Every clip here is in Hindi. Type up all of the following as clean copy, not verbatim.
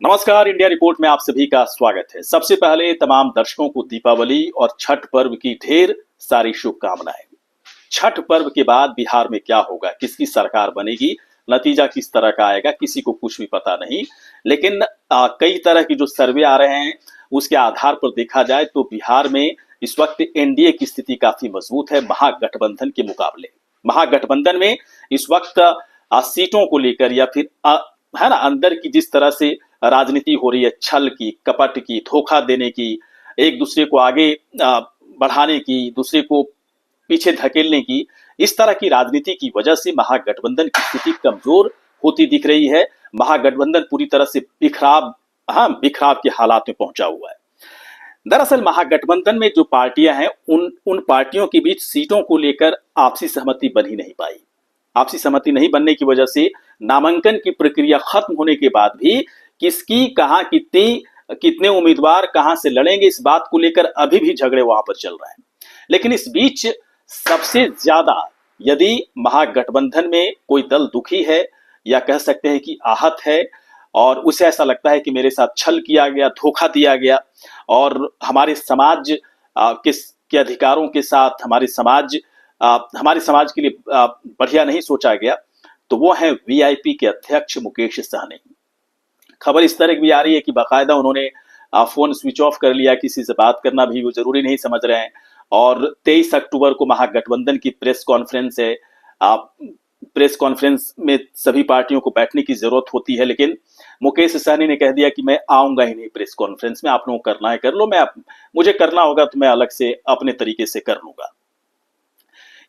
नमस्कार, इंडिया रिपोर्ट में आप सभी का स्वागत है। सबसे पहले तमाम दर्शकों को दीपावली और छठ पर्व की ढेर सारी शुभकामनाएं। छठ पर्व के बाद बिहार में क्या होगा, किसकी सरकार बनेगी, नतीजा किस तरह का आएगा, किसी को कुछ भी पता नहीं। लेकिन कई तरह की जो सर्वे आ रहे हैं उसके आधार पर देखा जाए तो बिहार में इस वक्त एनडीए की स्थिति काफी मजबूत है महागठबंधन के मुकाबले। महागठबंधन में इस वक्त सीटों को लेकर या फिर है ना, अंदर की जिस तरह से राजनीति हो रही है, छल की, कपट की, धोखा देने की, एक दूसरे को आगे बढ़ाने की, दूसरे को पीछे धकेलने की, इस तरह की राजनीति की वजह से महागठबंधन की स्थिति कमजोर होती दिख रही है। महागठबंधन पूरी तरह से बिखराव के हालात में पहुंचा हुआ है। दरअसल महागठबंधन में जो पार्टियां हैं उन पार्टियों के बीच सीटों को लेकर आपसी सहमति बन ही नहीं पाई। आपसी सहमति नहीं बनने की वजह से नामांकन की प्रक्रिया खत्म होने के बाद भी किसकी कहां कितने उम्मीदवार कहां से लड़ेंगे, इस बात को लेकर अभी भी झगड़े वहां पर चल रहे हैं। लेकिन इस बीच सबसे ज्यादा यदि महागठबंधन में कोई दल दुखी है या कह सकते हैं कि आहत है और उसे ऐसा लगता है कि मेरे साथ छल किया गया, धोखा दिया गया और हमारे समाज के अधिकारों के साथ हमारे समाज के लिए बढ़िया नहीं सोचा गया, तो वो है वीआईपी के अध्यक्ष मुकेश सहनी। खबर इस तरह की भी आ रही है कि बाकायदा उन्होंने फोन स्विच ऑफ कर लिया, किसी से बात करना भी वो जरूरी नहीं समझ रहे हैं। और 23 अक्टूबर को महागठबंधन की प्रेस कॉन्फ्रेंस है। प्रेस कॉन्फ्रेंस में सभी पार्टियों को बैठने की जरूरत होती है, लेकिन मुकेश सहनी ने कह दिया कि मैं आऊंगा ही नहीं प्रेस कॉन्फ्रेंस में, आप लोगों को करना है कर लो, मुझे करना होगा तो मैं अलग से अपने तरीके से कर लूंगा।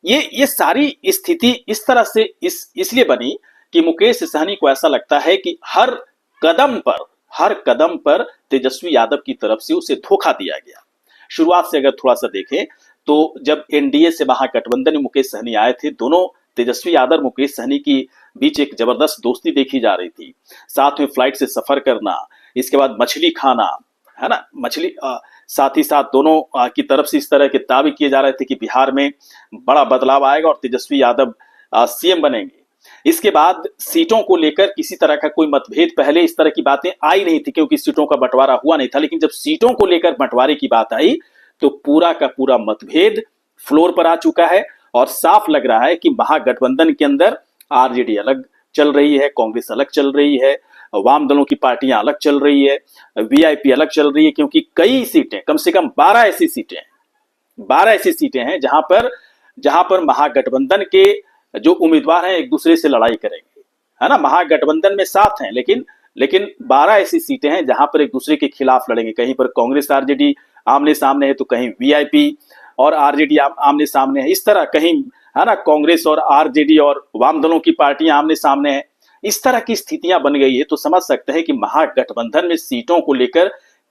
ये सारी स्थिति इस तरह से इसलिए बनी कि मुकेश सहनी को ऐसा लगता है कि हर कदम पर तेजस्वी यादव की तरफ से उसे धोखा दिया गया। शुरुआत से अगर थोड़ा सा देखें तो जब एनडीए से महागठबंधन में मुकेश सहनी आए थे, दोनों तेजस्वी यादव मुकेश सहनी की बीच एक जबरदस्त दोस्ती देखी जा रही थी। साथ में फ्लाइट से सफर करना, इसके बाद मछली खाना, है ना, साथ ही साथ दोनों की तरफ से इस तरह के दावे किए जा रहे थे कि बिहार में बड़ा बदलाव आएगा और तेजस्वी यादव सीएम बनेंगे। इसके बाद सीटों को लेकर किसी तरह का कोई मतभेद, पहले इस तरह की बातें आई नहीं थी क्योंकि सीटों का बंटवारा हुआ नहीं था, लेकिन जब सीटों को लेकर बंटवारे की बात आई तो पूरा का पूरा मतभेद फ्लोर पर आ चुका है और साफ लग रहा है कि महागठबंधन के अंदर आरजेडी अलग चल रही है, कांग्रेस अलग चल रही है, वाम दलों की पार्टियां अलग चल रही है, वीआईपी अलग चल रही है, क्योंकि कई सीटें, कम से कम 12 ऐसी सीटें हैं जहां पर महागठबंधन के जो उम्मीदवार हैं एक दूसरे से लड़ाई करेंगे, है ना। महागठबंधन में साथ हैं, लेकिन 12 ऐसी सीटें हैं जहां पर एक दूसरे के खिलाफ लड़ेंगे। कहीं पर कांग्रेस आरजेडी आमने सामने है तो कहीं वीआईपी और आरजेडी आमने सामने है, इस तरह कहीं, है ना, कांग्रेस और आरजेडी और वाम दलों की पार्टियां आमने सामने है। इस तरह की स्थितियां बन गई है तो समझ सकते हैं कि महागठबंधन में सीटों को लेकर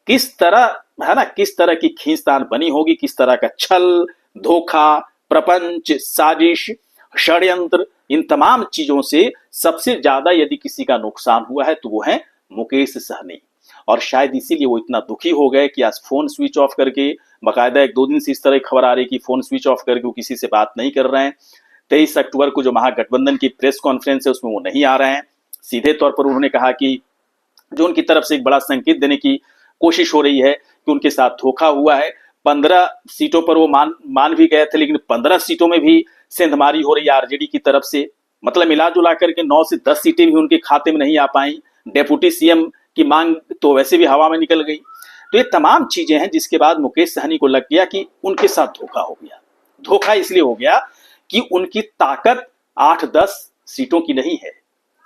किस तरह की खींचतान बनी होगी, किस तरह का छल, धोखा, प्रपंच, साजिश, षड्यंत्र, इन तमाम चीजों से सबसे ज्यादा यदि किसी का नुकसान हुआ है तो वो है मुकेश सहनी। और शायद इसीलिए वो इतना दुखी हो गए कि आज फोन स्विच ऑफ करके, बाकायदा 1-2 दिन से इस तरह की खबर आ रही कि फोन स्विच ऑफ करके वो किसी से बात नहीं कर रहे हैं। 23 अक्टूबर को जो महागठबंधन की प्रेस कॉन्फ्रेंस है उसमें वो नहीं आ रहे हैं। सीधे तौर पर उन्होंने कहा कि जो उनकी तरफ से एक बड़ा संकेत देने की कोशिश हो रही है कि उनके साथ धोखा हुआ है। 15 सीटों पर वो मान भी गए थे, लेकिन 15 सीटों में भी सेंधमारी हो रही है आरजेडी की तरफ से। मतलब मिला जुला करके 9 से 10 सीटें भी उनके खाते में नहीं आ पाई। डेप्यूटी सीएम की मांग तो वैसे भी हवा में निकल गई। तो ये तमाम चीजें हैं जिसके बाद मुकेश सहनी को लग गया कि उनके साथ धोखा हो गया। धोखा इसलिए हो गया कि उनकी ताकत 8-10 सीटों की नहीं है।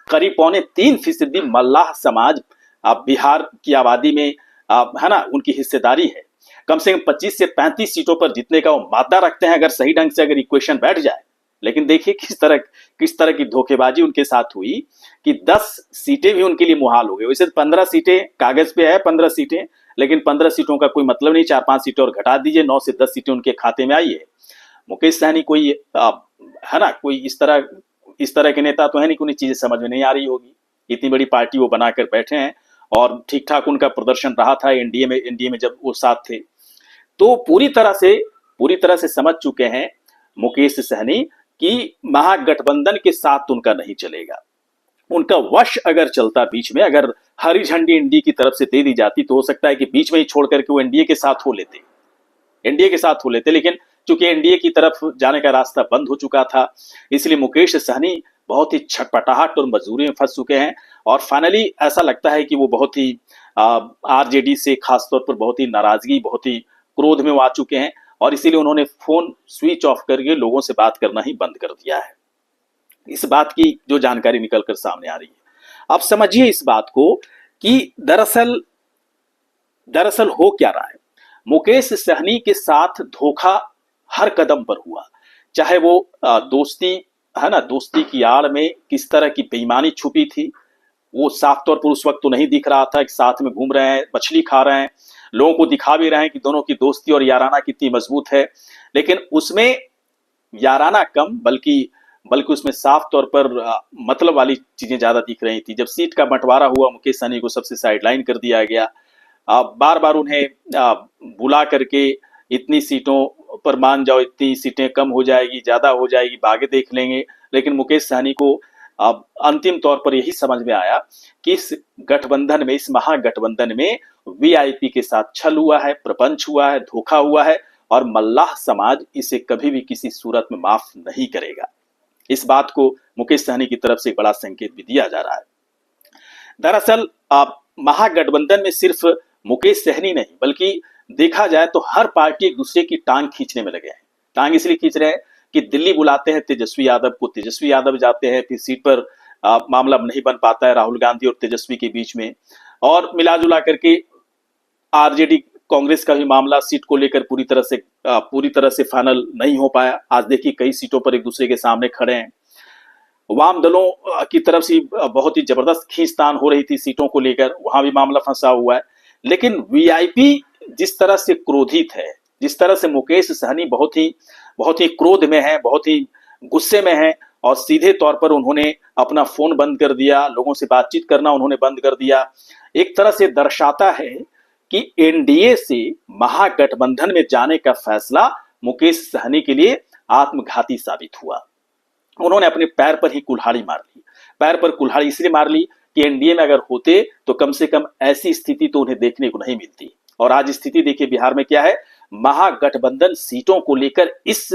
करीब 3.25% मल्लाह समाज बिहार की आबादी में, है ना, उनकी हिस्सेदारी है। कम से कम 25 से 35 सीटों पर जीतने का वो मादा रखते हैं अगर सही ढंग से अगर इक्वेशन बैठ जाए। लेकिन देखिए किस तरह की धोखेबाजी उनके साथ हुई कि 10 सीटें भी उनके लिए मुहाल हो गई। वैसे 15 सीटें कागज पे है, 15 सीटें, लेकिन 15 सीटों का कोई मतलब नहीं। 4-5 सीटें और घटा दीजिए, 9 से 10 सीटें उनके खाते में आई है। मुकेश सहनी कोई, है ना, कोई इस तरह के नेता तो है नहीं कि उन्हें चीजें समझ में नहीं आ रही होगी। इतनी बड़ी पार्टी वो बनाकर बैठे हैं और ठीक ठाक उनका प्रदर्शन रहा था एनडीए में जब वो साथ थे। तो पूरी तरह से समझ चुके हैं मुकेश सहनी कि महागठबंधन के साथ उनका नहीं चलेगा। उनका वश अगर चलता बीच में, अगर हरी झंडी एनडीए की तरफ से दे दी जाती तो हो सकता है कि बीच में ही छोड़ करके वो एनडीए के साथ हो लेते, लेकिन चूंकि एनडीए की तरफ जाने का रास्ता बंद हो चुका था, इसलिए मुकेश सहनी बहुत ही छटपटाहट और मजबूरी में फंस चुके हैं। और फाइनली ऐसा लगता है कि वो बहुत ही आरजेडी से खासतौर पर बहुत ही नाराजगी, बहुत ही क्रोध में वो आ चुके हैं, और इसीलिए उन्होंने फोन स्विच ऑफ करके लोगों से बात करना ही बंद कर दिया है। इस बात की जो जानकारी निकलकर सामने आ रही है, अब समझिए इस बात को कि दरअसल हो क्या रहा है। मुकेश सहनी के साथ धोखा हर कदम पर हुआ, चाहे वो दोस्ती है ना, दोस्ती की आड़ में किस तरह की बेईमानी छुपी थी वो साफ तौर पर उस वक्त तो नहीं दिख रहा था कि साथ में घूम रहे हैं, मछली खा रहे हैं, लोगों को दिखा भी रहे हैं कि दोनों की दोस्ती और याराना कितनी मजबूत है, लेकिन उसमें याराना कम बल्कि उसमें साफ तौर पर मतलब वाली चीजें ज्यादा दिख रही थी। जब सीट का बंटवारा हुआ, मुकेश सहनी को सबसे साइडलाइन कर दिया गया, बार बार उन्हें बुला करके इतनी सीटों पर मान जाओ, इतनी सीटें कम हो जाएगी, ज्यादा हो जाएगी, आगे देख लेंगे। लेकिन मुकेश सहनी को अब अंतिम तौर पर यही समझ में आया कि इस गठबंधन में, इस महागठबंधन में वीआईपी के साथ छल हुआ है, प्रपंच हुआ है, धोखा हुआ है, और मल्लाह समाज इसे कभी भी किसी सूरत में माफ नहीं करेगा। इस बात को मुकेश सहनी की तरफ से बड़ा संकेत भी दिया जा रहा है। दरअसल महागठबंधन में सिर्फ मुकेश सहनी नहीं, बल्कि देखा जाए तो हर पार्टी एक दूसरे की टांग खींचने में लगे हैं। टांग इसलिए खींच रहे हैं कि दिल्ली बुलाते हैं तेजस्वी यादव को, तेजस्वी यादव जाते हैं, फिर सीट पर मामला नहीं बन पाता है राहुल गांधी और तेजस्वी के बीच में, और मिला जुला करके आरजेडी कांग्रेस का भी मामला सीट को लेकर पूरी तरह से फाइनल नहीं हो पाया। आज देखिए कई सीटों पर एक दूसरे के सामने खड़े हैं। वाम दलों की तरफ से बहुत ही जबरदस्त खींचतान हो रही थी सीटों को लेकर, वहां भी मामला फंसा हुआ है। लेकिन वीआईपी जिस तरह से क्रोधित है, जिस तरह से मुकेश सहनी बहुत ही क्रोध में है, बहुत ही गुस्से में है, और सीधे तौर पर उन्होंने अपना फोन बंद कर दिया, लोगों से बातचीत करना उन्होंने बंद कर दिया, एक तरह से दर्शाता है कि एनडीए से महागठबंधन में जाने का फैसला मुकेश सहनी के लिए आत्मघाती साबित हुआ। उन्होंने अपने पैर पर ही कुल्हाड़ी मार ली। पैर पर कुल्हाड़ी इसलिए मार ली कि एनडीए में अगर होते तो कम से कम ऐसी स्थिति तो उन्हें देखने को नहीं मिलती। और आज स्थिति देखिए बिहार में क्या है, महागठबंधन सीटों को लेकर इस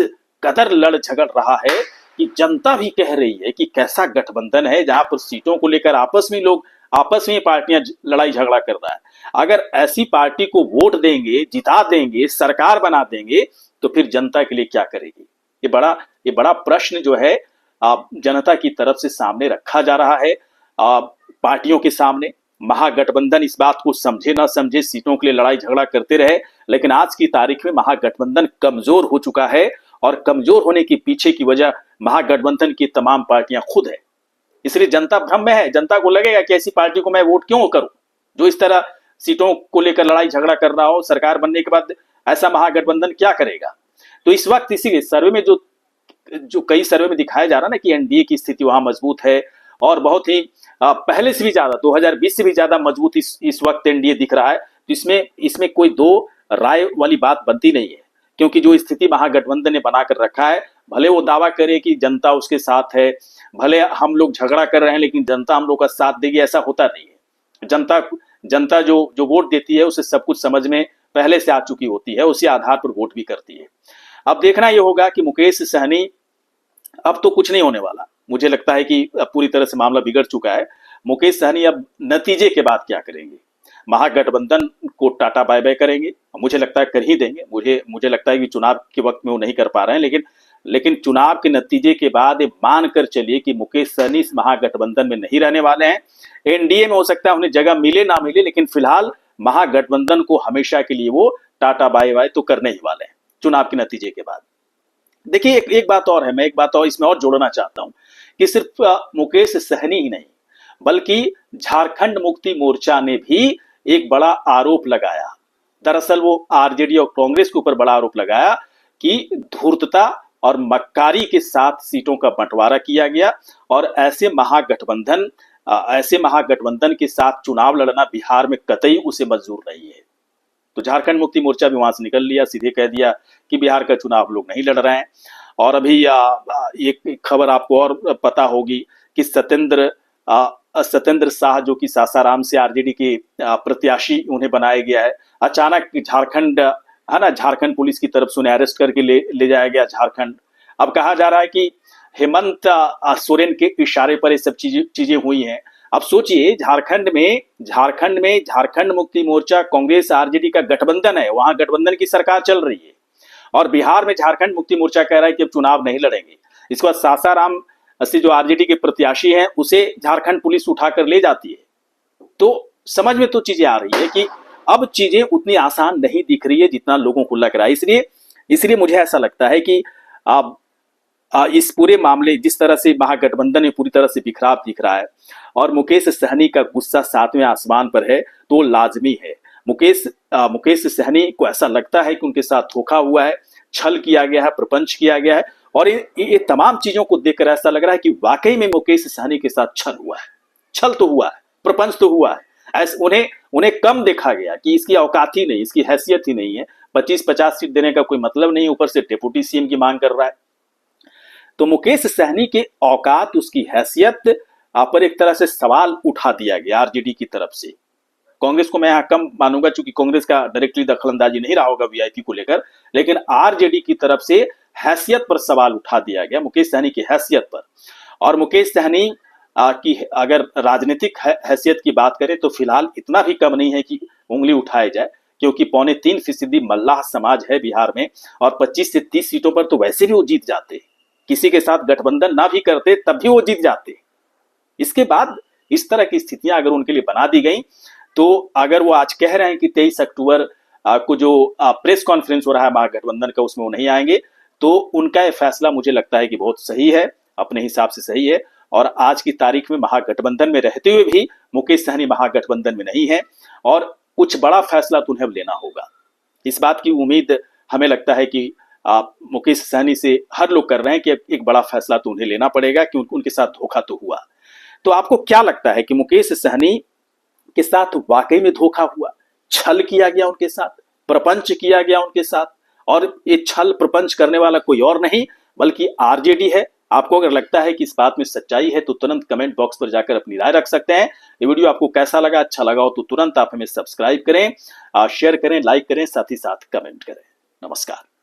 कदर लड़ झगड़ रहा है कि जनता भी कह रही है कि कैसा गठबंधन है जहां पर सीटों को लेकर आपस में पार्टियां लड़ाई झगड़ा कर रहा है। अगर ऐसी पार्टी को वोट देंगे, जिता देंगे, सरकार बना देंगे, तो फिर जनता के लिए क्या करेगी? ये बड़ा प्रश्न जो है जनता की तरफ से सामने रखा जा रहा है पार्टियों के सामने। महागठबंधन इस बात को समझे ना समझे सीटों के लिए लड़ाई झगड़ा करते रहे, लेकिन आज की तारीख में महागठबंधन कमजोर हो चुका है, और कमजोर होने के पीछे की वजह महागठबंधन की तमाम पार्टियां खुद है। इसलिए जनता भ्रम में है। जनता को लगेगा कि ऐसी पार्टी को मैं वोट क्यों करूं जो इस तरह सीटों को लेकर लड़ाई झगड़ा कर रहा हो। सरकार बनने के बाद ऐसा महागठबंधन क्या करेगा? तो इस वक्त इसीलिए सर्वे में जो कई सर्वे में दिखाया जा रहा है ना कि एनडीए की स्थिति वहां मजबूत है, और बहुत ही पहले से भी ज्यादा 2020 से भी ज्यादा मजबूत इस वक्त एनडीए दिख रहा है। तो इसमें कोई दो राय वाली बात बनती नहीं है, क्योंकि जो स्थिति महागठबंधन ने बनाकर रखा है, भले वो दावा करे कि जनता उसके साथ है, भले हम लोग झगड़ा कर रहे हैं लेकिन जनता हम लोग का साथ देगी, ऐसा होता नहीं है। जनता जो वोट देती है उसे सब कुछ समझ में पहले से आ चुकी होती है, उसी आधार पर वोट भी करती है। अब देखना यह होगा कि मुकेश सहनी, अब तो कुछ नहीं होने वाला, मुझे लगता है कि पूरी तरह से मामला बिगड़ चुका है। मुकेश सहनी अब नतीजे के बाद क्या करेंगे? महागठबंधन को टाटा बाय बाय करेंगे? मुझे लगता है कर ही देंगे। मुझे लगता है कि चुनाव के वक्त में वो नहीं कर पा रहे हैं, लेकिन चुनाव के नतीजे के बाद मानकर चलिए कि मुकेश सहनी इस महागठबंधन में नहीं रहने वाले हैं। एनडीए में हो सकता है उन्हें जगह मिले ना मिले, लेकिन फिलहाल महागठबंधन को हमेशा के लिए वो टाटा बाय बाय तो करने ही वाले हैं चुनाव के नतीजे के बाद। देखिए एक बात और है, मैं एक बात और इसमें और जोड़ना चाहता हूं कि सिर्फ मुकेश सहनी ही नहीं, बल्कि झारखंड मुक्ति मोर्चा ने भी एक बड़ा आरोप लगाया। दरअसल वो आरजेडी और कांग्रेस के ऊपर बड़ा आरोप लगाया कि धूर्तता और मक्कारी के साथ सीटों का बंटवारा किया गया, और ऐसे महागठबंधन के साथ चुनाव लड़ना बिहार में कतई उसे मंजूर नहीं है। तो झारखंड मुक्ति मोर्चा भी वहां से निकल लिया, सीधे कह दिया कि बिहार का चुनाव लोग नहीं लड़ रहे हैं। और अभी एक खबर आपको और पता होगी कि सत्येंद्र सत्येंद्र शाह जो कि सासाराम से आरजेडी के प्रत्याशी उन्हें बनाया गया है। अचानक झारखंड है ना, झारखंड पुलिस की तरफ से उन्हें अरेस्ट करके ले जाया गया झारखंड। अब कहा जा रहा है कि हेमंत सोरेन के इशारे पर ये सब चीजें हुई हैं। अब सोचिए झारखंड में झारखंड मुक्ति मोर्चा कांग्रेस आरजेडी का गठबंधन है, वहां गठबंधन की सरकार चल रही है और बिहार में झारखंड मुक्ति मोर्चा कह रहा है कि अब चुनाव नहीं लड़ेंगे। इसके बाद सासाराम से जो आरजेडी के प्रत्याशी हैं उसे झारखंड पुलिस उठाकर ले जाती है। तो समझ में तो चीजें आ रही है कि अब चीजें उतनी आसान नहीं दिख रही है जितना लोगों को लग रहा है। इसलिए मुझे ऐसा लगता है कि अब इस पूरे मामले जिस तरह से महागठबंधन में पूरी तरह से बिखराव दिख रहा है और मुकेश सहनी का गुस्सा 7वें आसमान पर है, तो लाजमी है। मुकेश सहनी को ऐसा लगता है कि उनके साथ धोखा हुआ है, छल किया गया है, प्रपंच किया गया है और ये तमाम चीजों को देखकर ऐसा लग रहा है कि वाकई में मुकेश सहनी के साथ छल हुआ है, छल तो हुआ है, प्रपंच तो हुआ है। ऐसे उन्हें कम देखा गया कि इसकी औकात ही नहीं, इसकी हैसियत ही नहीं है, 25-50 सीट देने का कोई मतलब नहीं, ऊपर से डिप्टी सीएम की मांग कर रहा है। तो मुकेश सहनी के औकात, उसकी हैसियत पर एक तरह से सवाल उठा दिया गया आरजेडी की तरफ से। कांग्रेस को मैं यहाँ कम मानूंगा क्योंकि कांग्रेस का डायरेक्टली दखलंदाजी नहीं रहा होगा वीआईपी को लेकर, लेकिन आरजेडी की तरफ से हैसियत पर सवाल उठा दिया गया, मुकेश सहनी की हैसियत पर। और मुकेश सहनी की अगर राजनीतिक हैसियत की बात करें तो फिलहाल इतना भी कम नहीं है कि उंगली उठाया जाए, क्योंकि 3.25% मल्लाह समाज है बिहार में और 25 से 30 सीटों पर तो वैसे भी वो जीत जाते, किसी के साथ गठबंधन ना भी करते तब भी वो जीत जाते। इसके बाद इस तरह की स्थितियां अगर उनके लिए बना दी गई तो अगर वो आज कह रहे हैं कि 23 अक्टूबर को जो प्रेस कॉन्फ्रेंस हो रहा है महागठबंधन का उसमें वो नहीं आएंगे, तो उनका ये फैसला मुझे लगता है कि बहुत सही है, अपने हिसाब से सही है। और आज की तारीख में महागठबंधन में रहते हुए भी मुकेश सहनी महागठबंधन में नहीं है और कुछ बड़ा फैसला तो उन्हें लेना होगा। इस बात की उम्मीद हमें लगता है कि मुकेश सहनी से हर लोग कर रहे हैं कि एक बड़ा फैसला तो उन्हें लेना पड़ेगा कि उनके साथ धोखा तो हुआ। तो आपको क्या लगता है कि मुकेश सहनी के साथ वाकई में धोखा हुआ, छल किया गया उनके साथ, प्रपंच किया गया उनके साथ, और ये छल प्रपंच करने वाला कोई और नहीं बल्कि आरजेडी है? आपको अगर लगता है कि इस बात में सच्चाई है तो तुरंत कमेंट बॉक्स पर जाकर अपनी राय रख सकते हैं। ये वीडियो आपको कैसा लगा, अच्छा लगा हो तो तुरंत आप हमें सब्सक्राइब करें, शेयर करें, लाइक करें, साथ ही साथ कमेंट करें। नमस्कार।